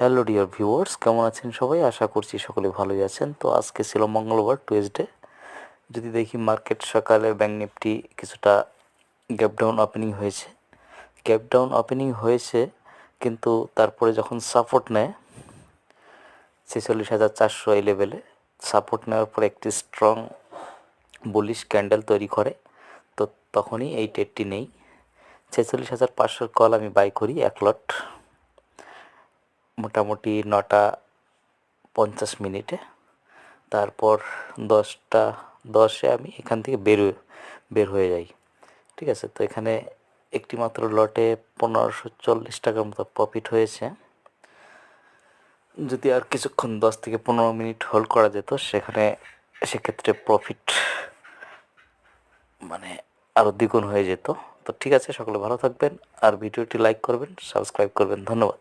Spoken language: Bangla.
হ্যালো ডিয়ার ভিউয়ার্স, কেমন আছেন সবাই? আশা করছি সকলে ভালোই আছেন। তো আজকে ছিল মঙ্গলবার, টুয়েসডে। যদি দেখি মার্কেট সকালে ব্যাংক নিফটি কিছুটা গ্যাপ ডাউন ওপেনিং হয়েছে। গ্যাপ ডাউন ওপেনিং হয়েছে, কিন্তু তারপরে যখন সাপোর্ট নেয় 46,400 এই লেভেলে, সাপোর্ট নেওয়ার পর একটি স্ট্রং বুলিশ ক্যান্ডেল তৈরি করে। তো তখনই এই ট্রেডটি নেই। 46,500 কল আমি বাই করি 1 লট, মোটামুটি 9:50 তারপর 10:10 আমি এখান থেকে বের হয়ে যাই। ঠিক আছে, তো এখানে একটি মাত্র লটে 1540 টাকার মতো প্রফিট হয়েছে। যদি আর কিছুক্ষণ 10 থেকে 15 মিনিট হোল্ড করা যেত, সেক্ষেত্রে প্রফিট মানে আরও দ্বিগুণ হয়ে যেত। তো ঠিক আছে, সকলে ভালো থাকবেন, আর ভিডিওটি লাইক করবেন, সাবস্ক্রাইব করবেন। ধন্যবাদ।